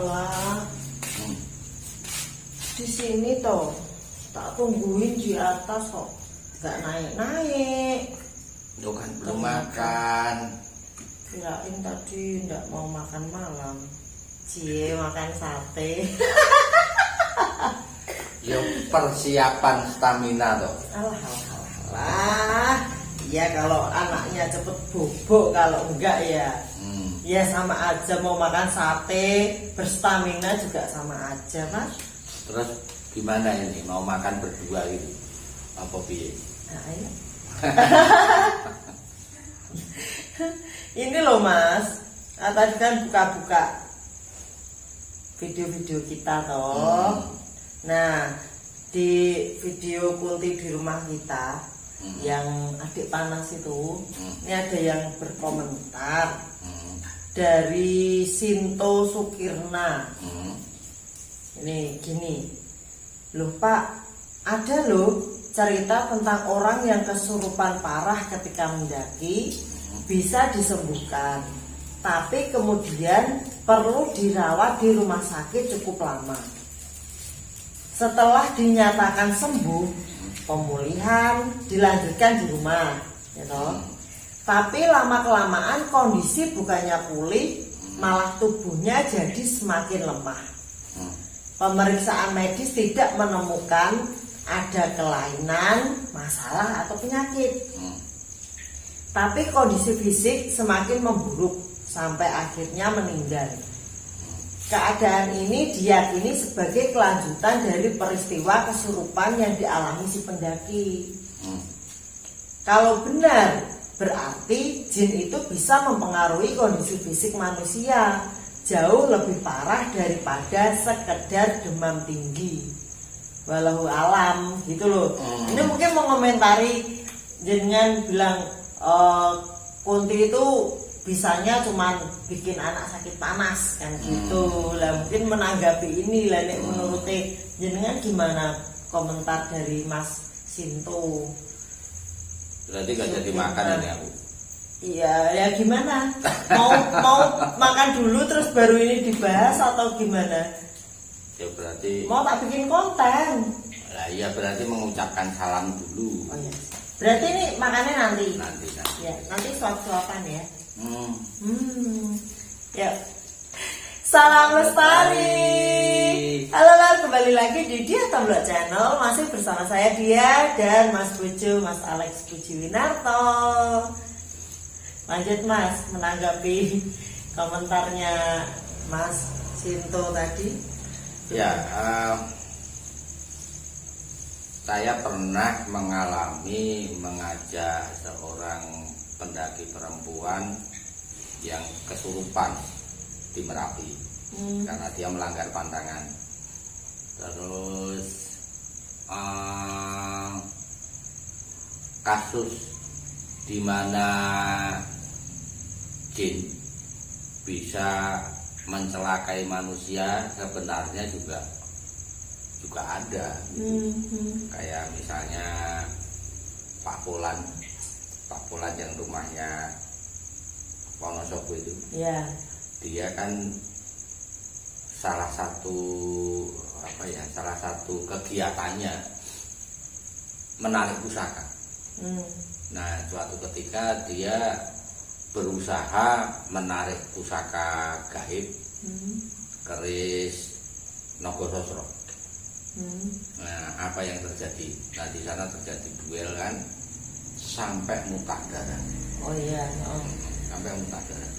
Alah. Di sini toh. Tak tungguin di atas kok. Gak naik-naik. Lo kan belum makan. Kirain tadi ndak mau makan malam. Cie makan sate. Ya persiapan stamina toh. Alah. Ya kalau anaknya cepet bobok, kalau enggak ya ya sama aja, mau makan sate berstamina juga sama aja, Mas. Terus gimana ini, mau makan berdua gitu apa piye? Nah, ayo. Ini loh Mas, tadi kan buka-buka video-video kita toh. Nah, di video Kunti di rumah kita yang adik panas itu, ini ada yang berkomentar dari Sinto Sukirna. Ini gini, loh Pak, ada loh cerita tentang orang yang kesurupan parah ketika mendaki bisa disembuhkan, tapi kemudian perlu dirawat di rumah sakit cukup lama. Setelah dinyatakan sembuh, pemulihan dilanjutkan di rumah, gitu. Tapi lama-kelamaan kondisi bukannya pulih, malah tubuhnya jadi semakin lemah. Pemeriksaan medis tidak menemukan ada kelainan, masalah atau penyakit. Tapi kondisi fisik semakin memburuk sampai akhirnya meninggal. Keadaan ini diyakini sebagai kelanjutan dari peristiwa kesurupan yang dialami si pendaki. Kalau benar, berarti jin itu bisa mempengaruhi kondisi fisik manusia jauh lebih parah daripada sekedar demam tinggi. Walau alam gitu loh. Ini mungkin mengomentari jenengan bilang Kunti itu bisanya cuman bikin anak sakit panas kan gitu lah, mungkin menanggapi ini lah. Nek menurut jenengan gimana komentar dari Mas Sinto? Berarti gak jadi makan ini aku. Iya, ya gimana? Mau makan dulu terus baru ini dibahas atau gimana? Ya berarti mau tak bikin konten. Lah iya, berarti mengucapkan salam dulu. Oh iya. Berarti ini makannya nanti. Nanti. Ya, nanti suap-suapan ya. Ya. Salam lestari. Halo lah, kembali lagi di Dia Tomblok Channel. Masih bersama saya Dia dan Mas Bojo, Mas Alex Pujiwinarto. Lanjut Mas, menanggapi komentarnya Mas Sinto tadi. Ya, saya pernah mengalami mengajak seorang pendaki perempuan yang kesurupan di Merapi karena dia melanggar pantangan. Terus kasus di mana jin bisa mencelakai manusia sebenarnya juga ada gitu. Kayak misalnya Pak Polan yang rumahnya Wonosobo itu, dia kan salah satu kegiatannya menarik pusaka. Nah, suatu ketika dia berusaha menarik pusaka gaib keris Nogososro. Nah, apa yang terjadi? Nah, di sana terjadi duel kan, sampai muntah darah. Oh iya. Sampai muntah darah.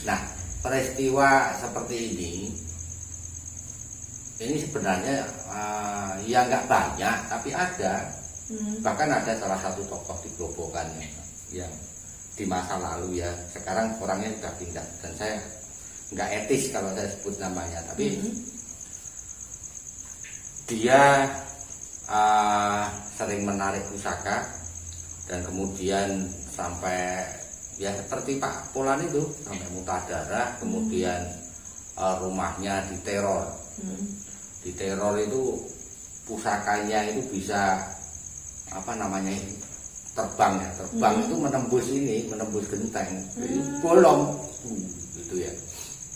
Nah, peristiwa seperti ini sebenarnya ya nggak banyak, tapi ada. Bahkan ada salah satu tokoh di Grobogan yang di masa lalu ya, sekarang orangnya sudah pindah dan saya nggak etis kalau saya sebut namanya, tapi dia sering menarik pusaka dan kemudian sampai ya seperti Pak Polan itu sampai muntah darah, kemudian rumahnya diteror. Diteror itu pusakanya itu bisa terbang itu menembus genteng, bolong gitu ya.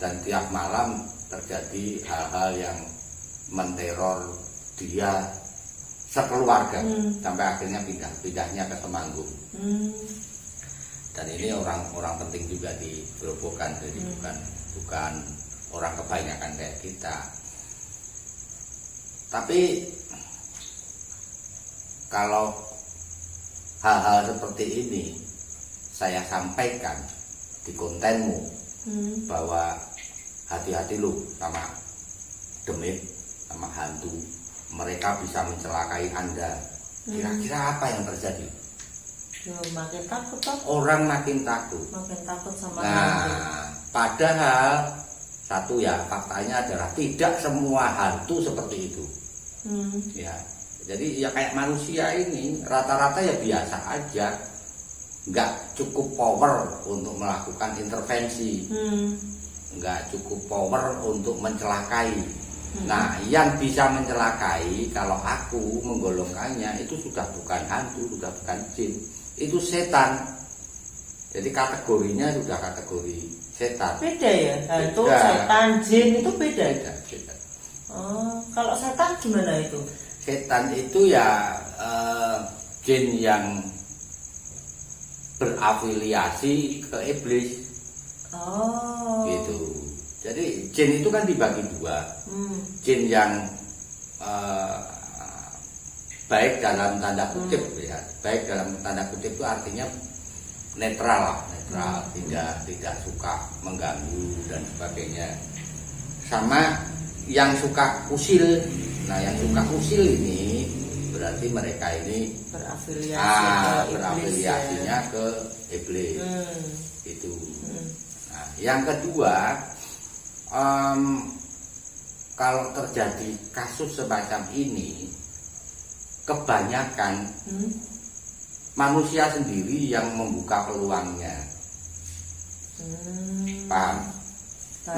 Dan tiap malam terjadi hal-hal yang menteror dia sekeluarga sampai akhirnya pindahnya ke Temanggung. Dan ini orang penting juga di Grobogan, jadi bukan orang kebanyakan kayak kita. Tapi kalau hal-hal seperti ini saya sampaikan di kontenmu bahwa hati-hati lu sama demit, sama hantu, mereka bisa mencelakai Anda. Kira-kira apa yang terjadi? Yo, makin takut toh. Orang makin takut. Makin takut sama Nah, hantu. padahal satu ya faktanya adalah tidak semua hantu seperti itu. Ya, jadi ya kayak manusia ini rata-rata ya biasa aja, nggak cukup power untuk melakukan intervensi, nggak cukup power untuk mencelakai. Nah, yang bisa mencelakai kalau aku menggolongkannya itu sudah bukan hantu, sudah bukan jin, itu setan. Jadi kategorinya sudah kategori setan. Beda ya, hantu, Beda. setan, jin itu beda. Beda. Oh, kalau setan gimana itu? Setan itu ya jin yang berafiliasi ke iblis. Oh. Gitu. Jadi jin itu kan dibagi dua. Jin yang baik dalam tanda kutip ya. Baik dalam tanda kutip itu artinya netral lah, netral, tidak suka mengganggu dan sebagainya. Sama yang suka usil. Nah, yang suka usil ini berarti mereka ini berafiliasinya ke iblis. Itu. Nah, yang kedua, kalau terjadi kasus semacam ini, kebanyakan manusia sendiri yang membuka peluangnya. Paham?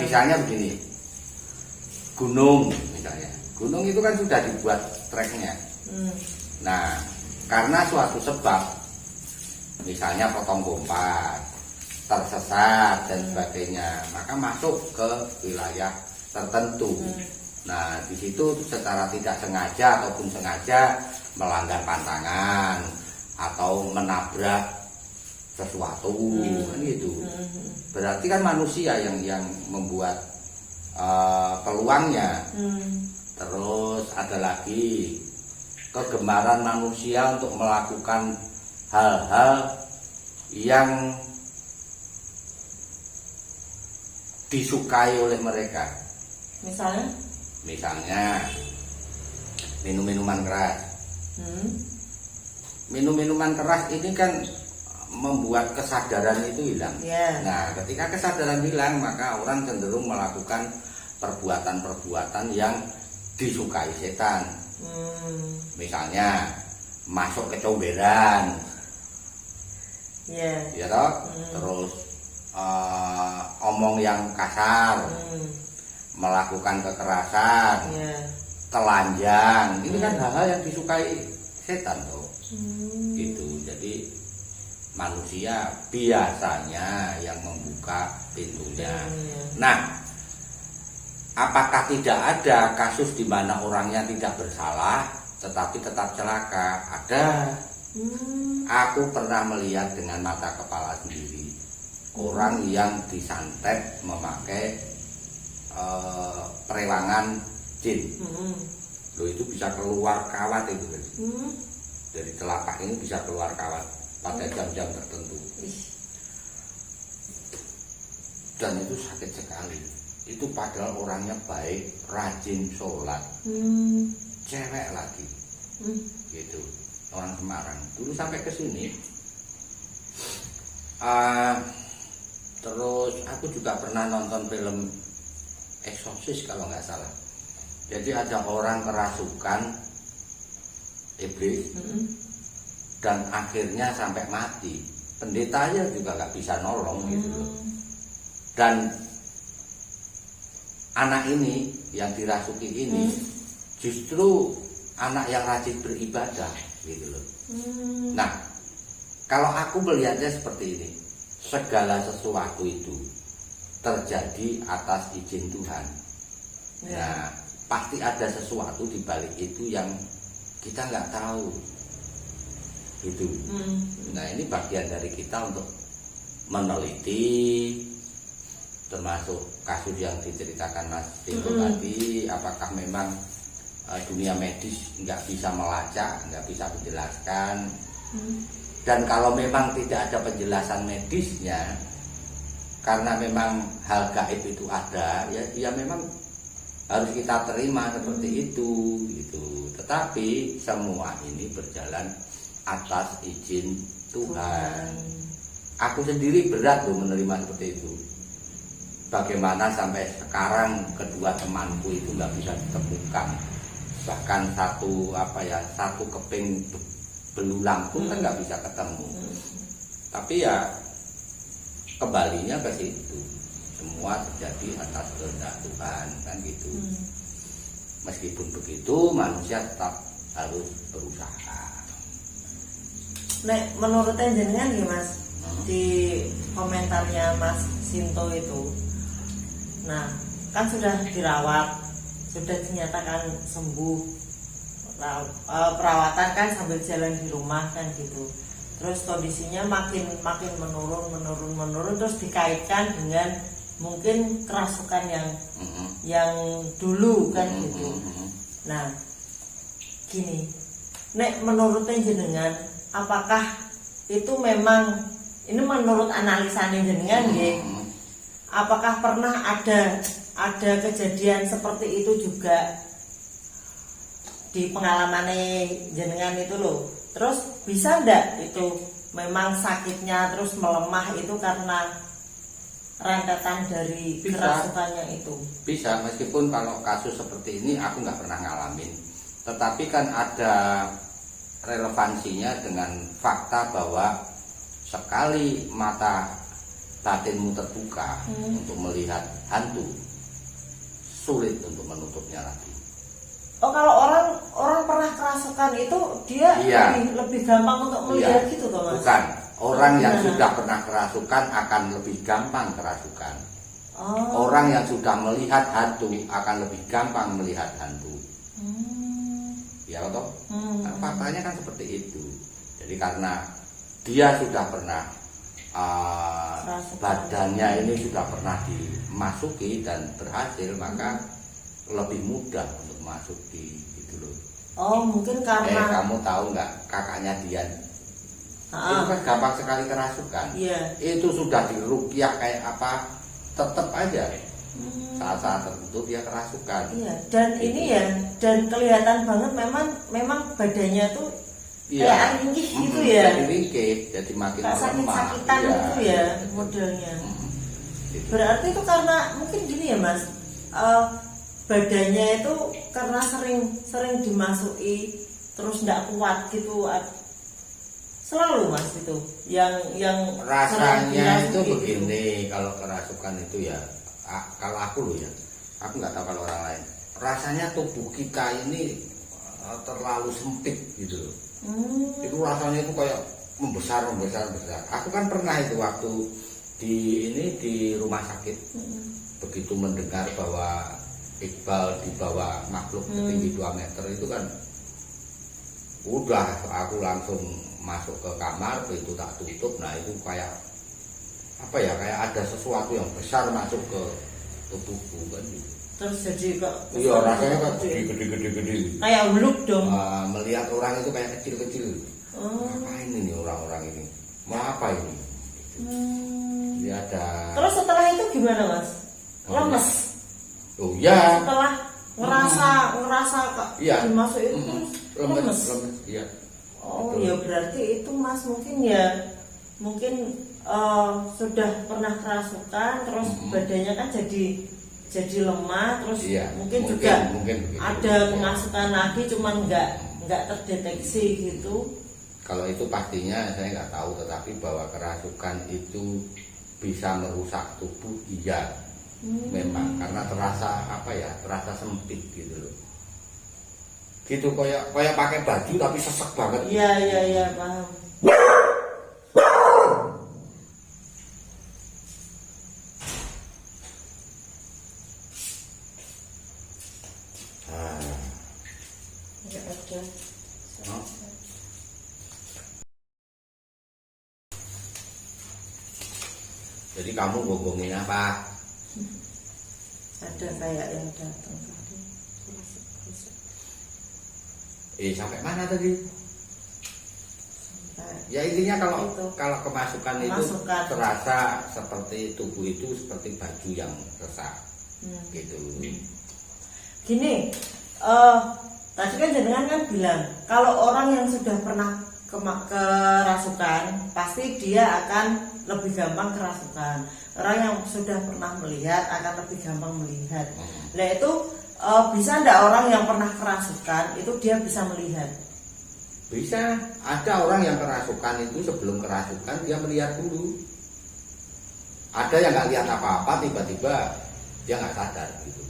Misalnya begini, gunung misalnya. Gunung itu kan sudah dibuat treknya. Nah, karena suatu sebab, misalnya potong kompas, tersesat dan sebagainya, maka masuk ke wilayah tertentu. Nah, di situ secara tidak sengaja ataupun sengaja melanggar pantangan atau menabrak sesuatu, kan gitu. Berarti kan manusia yang membuat peluangnya. Terus ada lagi kegemaran manusia untuk melakukan hal-hal yang disukai oleh mereka. Misalnya minum-minuman keras. Minum-minuman keras ini kan membuat kesadaran itu hilang. Nah, ketika kesadaran hilang, maka orang cenderung melakukan perbuatan-perbuatan yang disukai setan. Misalnya masuk ke comberan, ya toh. Terus omong yang kasar, melakukan kekerasan, telanjang, ini kan hal-hal yang disukai setan tuh. Gitu. Jadi manusia biasanya yang membuka pintunya. Nah, apakah tidak ada kasus di mana orangnya tidak bersalah tetapi tetap celaka? Ada. Aku pernah melihat dengan mata kepala sendiri orang yang disantet memakai perewangan jin. Loh, itu bisa keluar kawat itu. Dari telapak ini bisa keluar kawat pada jam-jam tertentu. Dan itu sakit sekali. Itu padahal orangnya baik, rajin sholat, cewek lagi, gitu. Orang Semarang. Dulu sampai ke sini. Terus aku juga pernah nonton film Exorcist kalau nggak salah. Jadi ada orang kerasukan iblis dan akhirnya sampai mati. Pendetanya juga nggak bisa nolong gitu loh. Dan anak ini yang dirasuki ini justru anak yang rajin beribadah gitu loh. Nah, kalau aku melihatnya seperti ini, segala sesuatu itu terjadi atas izin Tuhan. Nah, pasti ada sesuatu di balik itu yang kita nggak tahu. Gitu. Nah, ini bagian dari kita untuk meneliti, termasuk kasus yang diceritakan Mas Tito tadi, apakah memang dunia medis nggak bisa melacak, nggak bisa menjelaskan. Dan kalau memang tidak ada penjelasan medisnya, karena memang hal gaib itu ada, ya memang harus kita terima seperti itu, gitu. Tetapi semua ini berjalan atas izin Tuhan. Aku sendiri berat loh menerima seperti itu. Bagaimana sampai sekarang kedua temanku itu nggak bisa ditemukan. Bahkan satu keping belulang pun kan nggak bisa ketemu. Tapi ya kembalinya ke situ. Semua terjadi atas kehendak Tuhan, kan gitu. Meskipun begitu, manusia tetap harus berusaha. Nek menurut jenengan nih Mas, di komentarnya Mas Sinto itu, nah kan sudah dirawat, sudah dinyatakan sembuh, perawatan kan sambil jalan di rumah kan gitu. Terus kondisinya makin menurun, terus dikaitkan dengan mungkin kerasukan yang dulu kan gitu. Nah, gini, nek menurut jenengan, apakah itu memang, ini menurut analisanya jenengan nggih, apakah pernah ada kejadian seperti itu juga di pengalamannya jenengan itu loh? Terus bisa ndak itu memang sakitnya terus melemah itu karena rentetan dari kerasukannya itu? Bisa, meskipun kalau kasus seperti ini aku nggak pernah ngalamin, tetapi kan ada relevansinya dengan fakta bahwa sekali mata batinmu terbuka untuk melihat hantu, sulit untuk menutupnya lagi. Oh, kalau orang pernah kerasukan itu dia lebih gampang untuk melihat gitu toh Mas? Bukan. Orang yang sudah pernah kerasukan akan lebih gampang kerasukan. Orang yang sudah melihat hantu akan lebih gampang melihat hantu. Ya toh? Faktanya kan seperti itu. Jadi karena dia sudah pernah badannya ini sudah pernah dimasuki dan berhasil, maka lebih mudah untuk masuk di gitu loh. Oh, mungkin karena kamu tahu nggak kakaknya Dian? Itu kan gampang sekali kerasukan. Itu sudah diruqyah kayak apa, tetap aja saat-saat tertentu dia kerasukan. Dan ini dan kelihatan banget memang badannya tuh kayak ringkih gitu ya. Jadi ringkih, jadi makin lemah. Sakit-sakitan gitu ya modelnya. Berarti itu karena mungkin gini ya Mas, badannya itu karena sering dimasuki terus nggak kuat gitu. Selalu Mas itu yang rasanya itu begini, kalau kerasukan itu ya, kalau aku loh ya, aku nggak tahu kalau orang lain, rasanya tubuh kita ini terlalu sempit gitu loh. Itu rasanya itu kayak membesar. Aku kan pernah itu waktu di rumah sakit, begitu mendengar bahwa Iqbal dibawa makhluk setinggi 2 meter itu kan, udah aku langsung masuk ke kamar, pintu tak tutup. Nah itu kayak apa ya, kayak ada sesuatu yang besar masuk ke tubuhku kan gitu. Terus jadi kok iya, rasanya kan gede kayak bluk dong. Melihat orang itu kayak kecil-kecil. Ngapain ini orang-orang ini, mau apa ini? Dia ada. Terus setelah itu gimana Mas? Lemes? Oh ya, setelah ngerasa kok dimasuk itu lemes. Iya. Oh betul. Ya berarti itu Mas mungkin sudah pernah kerasukan, terus badannya kan jadi lemah, terus mungkin juga ada pengasukan lagi, cuman nggak terdeteksi gitu. Kalau itu pastinya saya nggak tahu, tetapi bahwa kerasukan itu bisa merusak tubuh, iya. Memang karena terasa sempit gitu loh. Gitu kayak pakai baju tapi sesek banget. Iya paham. Jadi kamu ngomongin apa? Ada kayak yang datang tadi. Sampai mana tadi? Sampai Ya intinya kalau itu. kalau kemasukan itu Kemasukan. terasa seperti tubuh itu seperti baju yang rusak. Gitu. Gini, tadi kan jenengan kan bilang kalau orang yang sudah pernah kerasukan pasti dia akan lebih gampang kerasukan. Orang yang sudah pernah melihat akan lebih gampang melihat. Nah itu bisa enggak orang yang pernah kerasukan itu dia bisa melihat? Bisa. Ada orang yang kerasukan itu sebelum kerasukan dia melihat dulu. Ada yang nggak lihat apa-apa tiba-tiba dia nggak sadar gitu.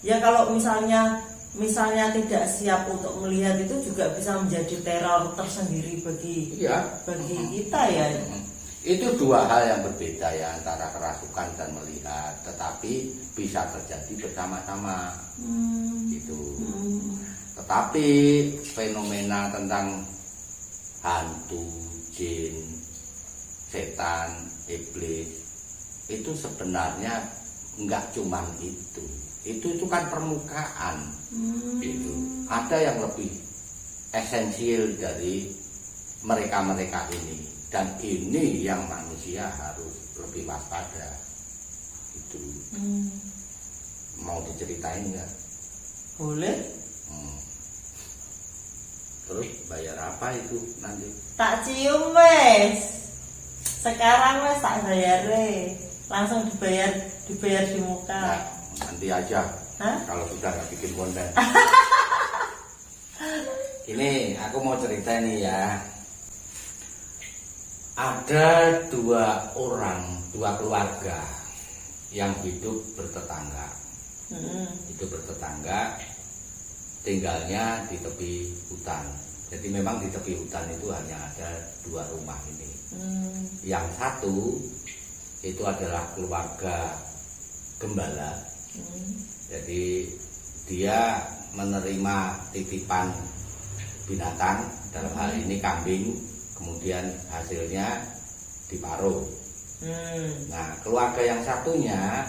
Ya kalau misalnya tidak siap untuk melihat itu juga bisa menjadi teror tersendiri bagi kita ya. Itu dua hal yang berbeda ya antara kerasukan dan melihat, tetapi bisa terjadi bersama-sama gitu. Tetapi fenomena tentang hantu, jin, setan, iblis itu sebenarnya enggak cuman itu. Itu kan permukaan. Gitu. Ada yang lebih esensial dari mereka-mereka ini, dan ini yang manusia harus lebih waspada. Gitu. Mau diceritain nggak? Boleh. Terus bayar apa itu nanti? Tak cium wes. Sekarang wes tak bayar langsung dibayar di muka. Nah, nanti aja. Hah? Kalau sudah nggak bikin konten. Ini aku mau cerita nih ya. Ada dua keluarga yang hidup bertetangga. Hidup bertetangga, tinggalnya di tepi hutan. Jadi memang di tepi hutan itu hanya ada dua rumah ini. Yang satu itu adalah keluarga gembala. Jadi dia menerima titipan binatang, dalam hal ini kambing, kemudian hasilnya diparuh. Nah, keluarga yang satunya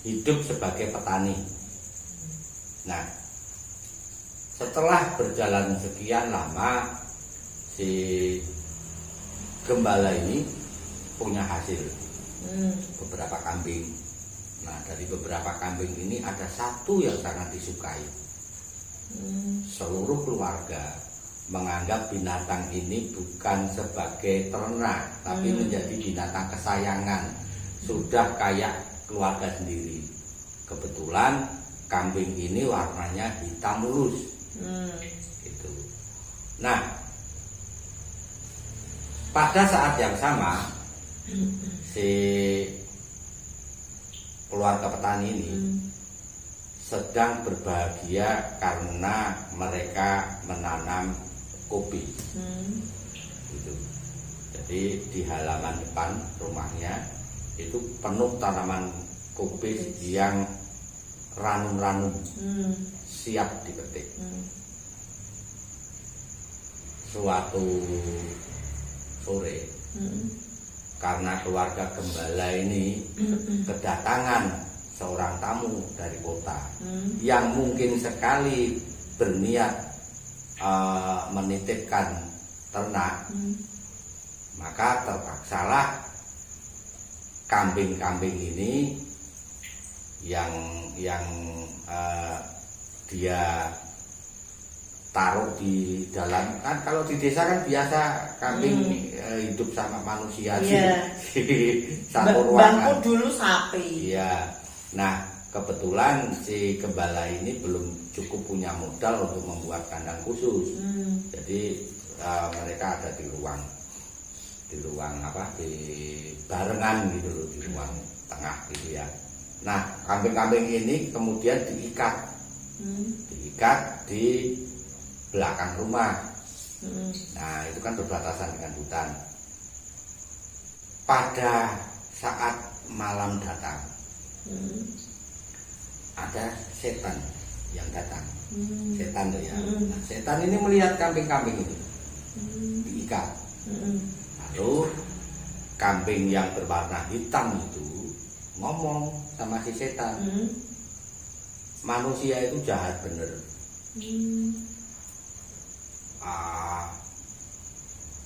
hidup sebagai petani. Nah, setelah berjalan sekian lama, si gembala ini punya hasil beberapa kambing. Nah, dari beberapa kambing ini ada satu yang sangat disukai. Seluruh keluarga menganggap binatang ini bukan sebagai ternak, tapi menjadi binatang kesayangan. Sudah kayak keluarga sendiri. Kebetulan kambing ini warnanya hitam mulus. Gitu. Nah, pada saat yang sama si keluarga petani ini sedang berbahagia karena mereka menanam kopi. Gitu. Jadi di halaman depan rumahnya itu penuh tanaman kopi yang ranum-ranum siap dipetik. Suatu sore karena keluarga gembala ini kedatangan seorang tamu dari kota yang mungkin sekali berniat menitipkan ternak, maka terpaksalah kambing-kambing ini yang dia taruh di dalam, kan kalau di desa kan biasa kambing hidup sama manusia di satu ruangan. Bangku dulu sapi. Iya. Nah, kebetulan si gembala ini belum cukup punya modal untuk membuat kandang khusus. Jadi mereka ada di ruang di barengan gitu loh, di ruang tengah gitu ya. Nah, kambing-kambing ini kemudian diikat di belakang rumah. Nah, itu kan berbatasan dengan hutan. Pada saat malam datang, ada setan yang datang. Setan tuh ya. Nah, setan ini melihat kambing-kambing itu diikat. Lalu kambing yang berwarna hitam itu ngomong sama si setan, manusia itu jahat bener.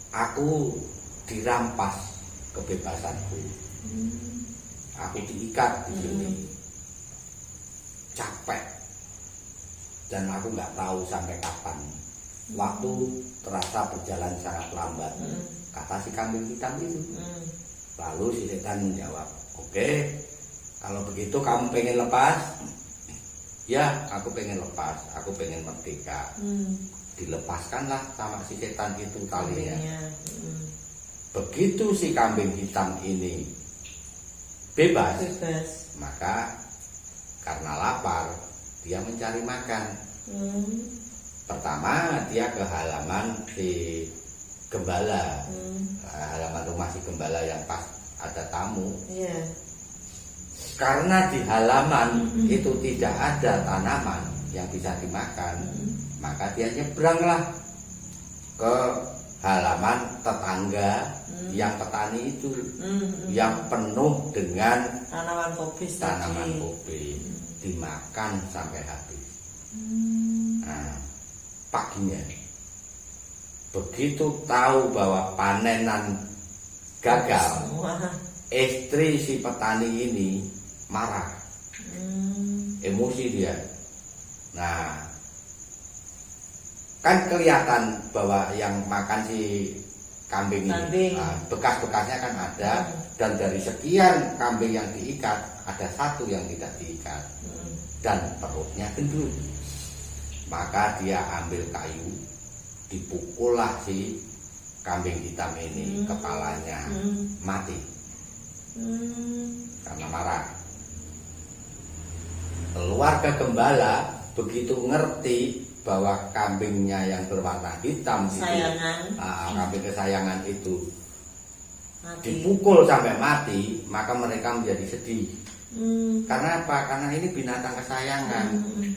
Aku dirampas kebebasanku, aku diikat di sini, capek, dan aku nggak tahu sampai kapan. Waktu terasa berjalan sangat lambat, kata si kambing hitam itu. Lalu si setan menjawab, oke, kalau begitu kamu pengen lepas? Ya, aku pengen lepas, aku pengen merdeka. Dilepaskanlah sama si setan itu talinya. Begitu si kambing hitam ini bebas, maka karena lapar dia mencari makan. Pertama dia ke halaman si gembala, halaman rumah si gembala yang pas ada tamu. Karena di halaman itu tidak ada tanaman yang bisa dimakan, maka dia nyebranglah ke halaman tetangga yang petani itu, yang penuh dengan tanaman kopi, dimakan sampai habis. Nah, paginya begitu tahu bahwa panenan gagal, istri si petani ini marah, emosi dia. Nah, kan kelihatan bahwa yang makan si kambing ini, bekas-bekasnya kan ada, dan dari sekian kambing yang diikat ada satu yang tidak diikat, dan perutnya gendut. Maka dia ambil kayu, dipukullah si kambing hitam ini, kepalanya mati karena marah. Keluarga gembala begitu ngerti bahwa kambingnya yang berwarna hitam itu, kambing kesayangan itu dipukul sampai mati, maka mereka menjadi sedih. Karena apa? Karena ini binatang kesayangan,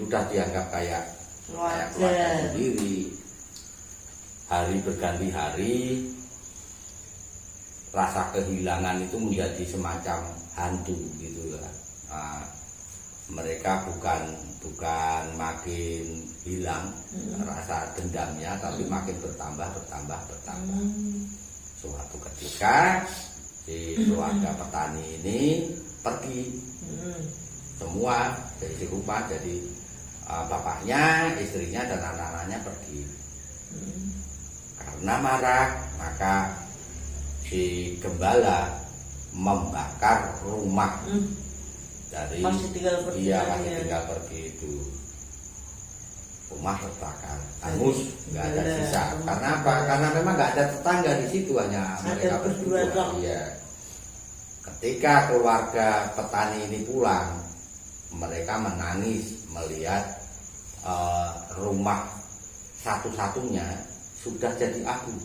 sudah dianggap kayak keluarga sendiri. Hari berganti hari, rasa kehilangan itu menjadi semacam hantu gitu ya. Mereka bukan makin hilang rasa dendamnya, tapi makin bertambah. Suatu ketika si keluarga petani ini pergi, semua dari si rumah, jadi bapaknya, istrinya, dan anak-anaknya pergi. Karena marah, maka si gembala membakar rumah dari masih tinggal pergi itu. Rumah terbakar, hangus, nggak ada sisa. Karena apa? Karena memang nggak ada tetangga di situ, hanya mereka berdua. Iya. Ketika keluarga petani ini pulang, mereka menangis melihat rumah satu-satunya sudah jadi abu.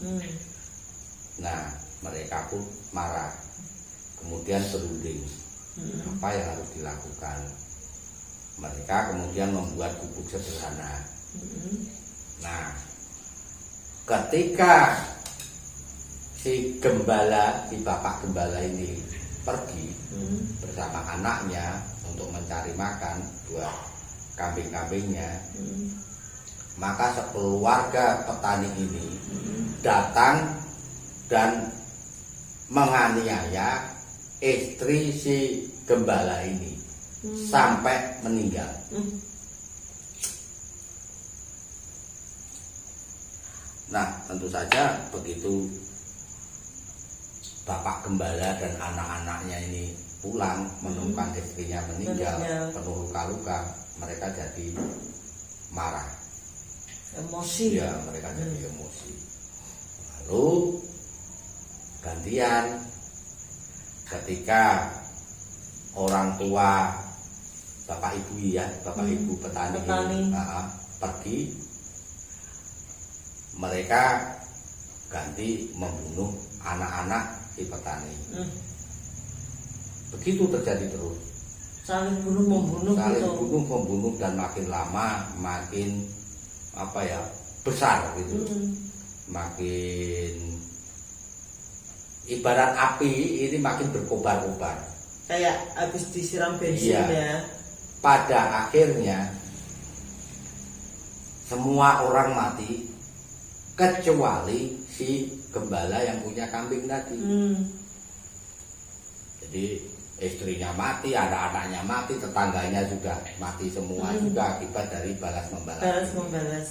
Nah, mereka pun marah, kemudian berunding. Apa yang harus dilakukan? Mereka kemudian membuat gubuk sederhana. Nah, ketika si bapak gembala ini pergi bersama anaknya untuk mencari makan buat kambing-kambingnya, maka sekeluarga petani ini datang dan menganiaya istri si gembala ini sampai meninggal. Nah, tentu saja begitu bapak gembala dan anak-anaknya ini pulang menemukan istrinya meninggal penuh luka-luka, mereka jadi marah, emosi. Ya, mereka jadi emosi. Lalu gantian, ketika orang tua bapak ibu ibu petani ini pergi, mereka ganti membunuh anak-anak si petani. Begitu terjadi terus, saling bunuh membunuh dan makin lama makin besar gitu, makin ibarat api ini makin berkobar-kobar. Kayak habis disiram bensin Iya. ya. Pada akhirnya semua orang mati kecuali si gembala yang punya kambing tadi. Jadi istrinya mati, anak-anaknya mati, tetangganya juga mati semua juga akibat dari balas membalas. Balas membalas.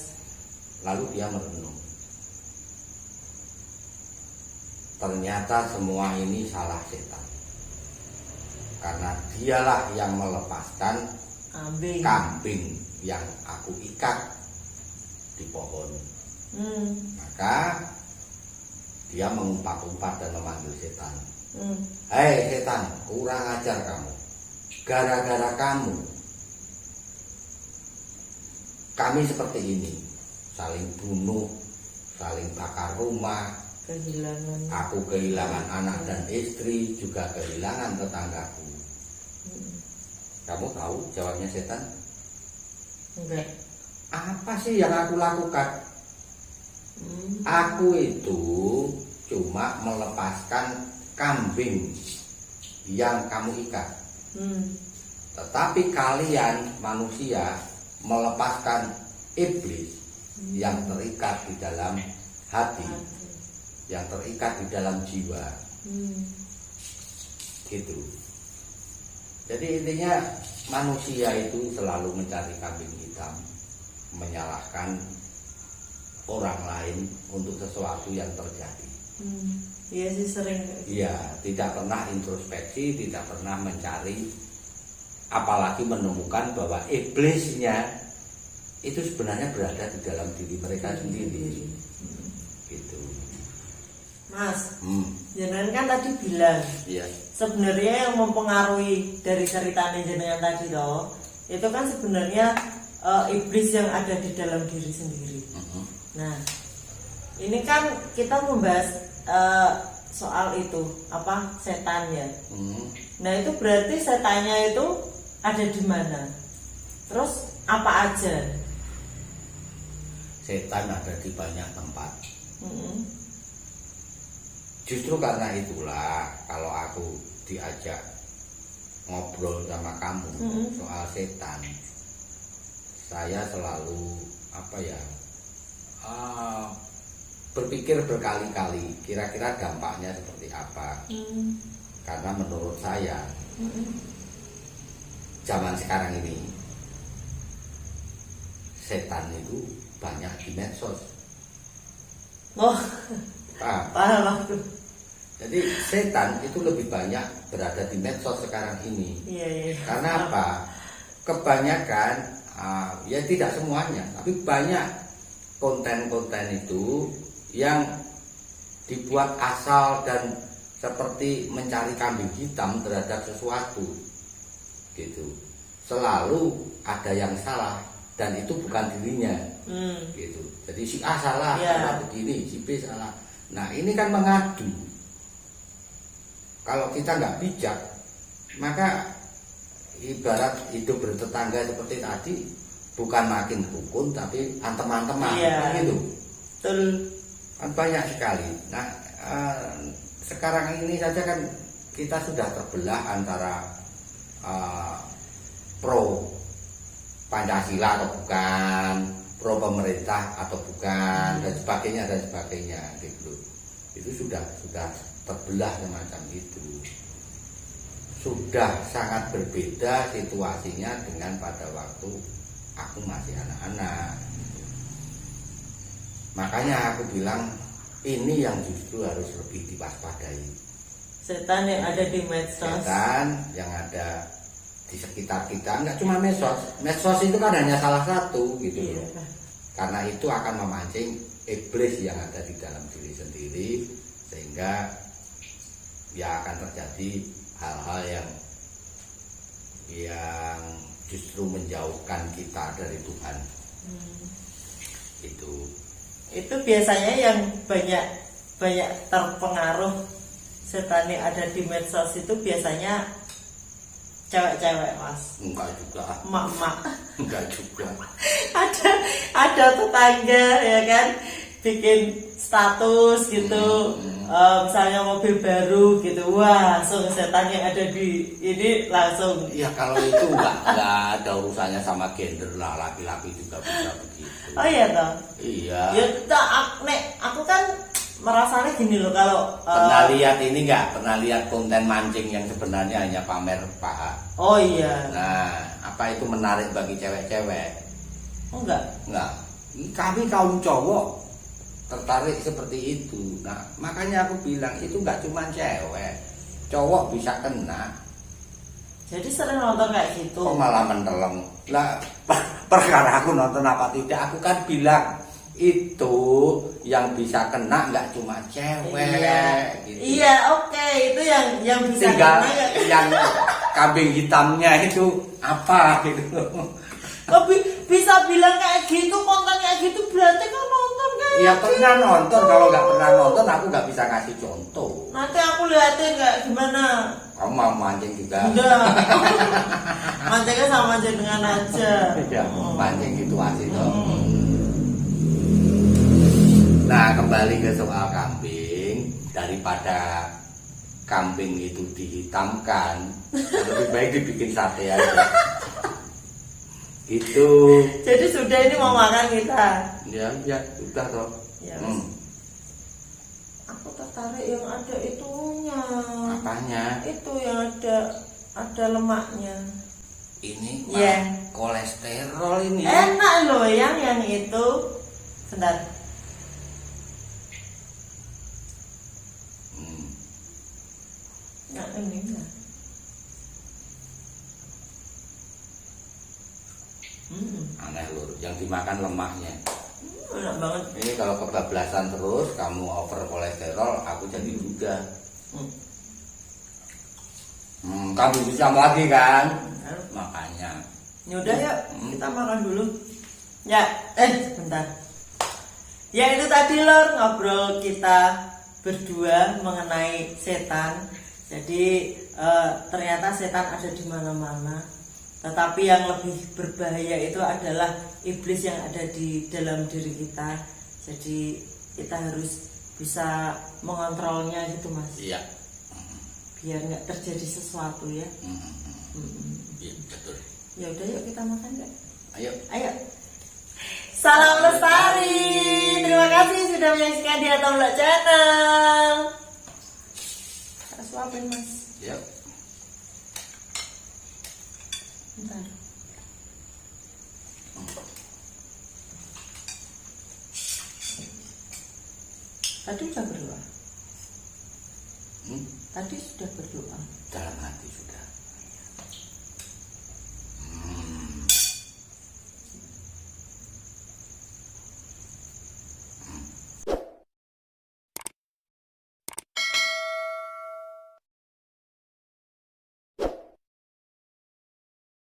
Lalu dia merenung. Ternyata semua ini salah setan. Karena dialah yang melepaskan kambing yang aku ikat di pohon. Maka dia mengumpat-umpat dan memanggil setan. Hei setan, kurang ajar kamu. Gara-gara kamu kami seperti ini, saling bunuh, saling bakar rumah, aku kehilangan anak dan istri, juga kehilangan tetanggaku. Kamu tahu jawabnya setan? Enggak. Apa sih yang aku lakukan? Aku itu cuma melepaskan kambing yang kamu ikat. Tetapi kalian manusia melepaskan iblis yang terikat di dalam hati, yang terikat di dalam jiwa. Gitu. Jadi intinya manusia itu selalu mencari kambing hitam, menyalahkan orang lain untuk sesuatu yang terjadi. Iya sih sering. Iya, tidak pernah introspeksi, tidak pernah mencari, apalagi menemukan bahwa iblisnya itu sebenarnya berada di dalam diri mereka sendiri. Gitu. Mas, jenengan kan tadi bilang, Iya. sebenarnya yang mempengaruhi dari ceritanya jenengan tadi loh, itu kan sebenarnya iblis yang ada di dalam diri sendiri. Nah, ini kan kita membahas soal itu apa setan ya. Nah itu berarti setannya itu ada di mana? Terus apa aja? Setan ada di banyak tempat. Justru karena itulah kalau aku diajak ngobrol sama kamu soal setan, saya selalu berpikir berkali-kali kira-kira dampaknya seperti apa. Karena menurut saya zaman sekarang ini setan itu banyak di medsos. Paham aku. Jadi setan itu lebih banyak berada di medsos sekarang ini. Iya. Karena apa? Kebanyakan ya tidak semuanya, tapi banyak konten-konten itu yang dibuat asal dan seperti mencari kambing hitam terhadap sesuatu gitu. Selalu ada yang salah dan itu bukan dirinya gitu. Jadi si A salah, salah begini, si B salah. Nah ini kan mengadu. Kalau kita nggak bijak, maka ibarat hidup bertetangga seperti tadi, bukan makin rukun tapi antem-anteman gitu. Betul. Kan banyak sekali. Nah sekarang ini saja kan kita sudah terbelah antara pro Pancasila atau bukan, pro pemerintah atau bukan, dan sebagainya gitu. Itu sudah terbelah semacam itu. Sudah sangat berbeda situasinya dengan pada waktu aku masih anak-anak. Makanya aku bilang ini yang justru harus lebih diwaspadai. Setan yang ada di medsos. Setan yang ada di sekitar kita, enggak cuma medsos. Medsos itu kan hanya salah satu gitu loh. Karena itu akan memancing iblis yang ada di dalam diri sendiri, sehingga ya akan terjadi hal-hal yang justru menjauhkan kita dari Tuhan. Itu biasanya yang banyak terpengaruh setan yang ada di medsos itu biasanya cewek-cewek, Mas. Enggak juga. Emak-emak. Enggak juga. ada tetangga ya kan, bikin status gitu, misalnya mobil baru gitu, wah langsung setan yang ada di ini langsung. Ya kalau itu nggak ada urusannya sama gender lah, laki-laki juga bisa begitu. Oh iya toh. Iya. Ya aku kan merasanya gini loh, kalau Pernah lihat ini nggak? Pernah lihat konten mancing yang sebenarnya hanya pamer paha? oh iya. Nah, apa itu menarik bagi cewek-cewek? Oh enggak. Enggak. Kami kaum cowok tertarik seperti itu. Nah, makanya aku bilang itu nggak cuma cewek, cowok bisa kena. Jadi sering nonton kayak gitu. Kok malah menteleng? Lah, perkara aku nonton apa tidak? Aku kan bilang itu yang bisa kena nggak cuma cewek. Iya, Gitu. iya oke, itu yang bisa Tinggal kena ya. yang kambing hitamnya itu apa gitu. Kok bisa bilang kayak gitu, konten kayak gitu, berarti kan nonton kayak Ya pernah nonton, kalau nggak pernah nonton aku nggak bisa kasih contoh. nanti aku liatin kayak gimana. Kamu mau mancing juga? Enggak. Mancingnya sama jenengan aja. Ya, mancing gitu asik toh. Nah, kembali ke soal kambing, daripada kambing itu dihitamkan, lebih baik dibikin sate aja. Itu. Jadi sudah ini mau makan kita. Ya, sudah toh. Ya, aku tertarik yang ada itunya. Apanya? Itu yang ada lemaknya. Ini Ya. kolesterol ini. Enak loh yang itu. Sebentar. Nah, ini enggak. Aneh lur, yang dimakan lemahnya. Enak banget. Ini kalau kebablasan terus, kamu over kolesterol, aku jadi juga. Kamu bisa lagi kan? Makanya. Yaudah yuk, kita makan dulu. Ya, sebentar. Ya itu tadi lor ngobrol kita berdua mengenai setan. Jadi ternyata setan ada di mana-mana. Tetapi yang lebih berbahaya itu adalah iblis yang ada di dalam diri kita. Jadi kita harus bisa mengontrolnya gitu mas. Iya. Biar nggak terjadi sesuatu ya. Iya betul. Ya udah yuk kita makan ya. Ayo. Ayo. Salam lestari. Terima kasih sudah menyaksikan di Atomblak Channel. Kita suapin mas. Yuk. Bentar. Tadi sudah berdoa. Tadi sudah berdoa. Dalam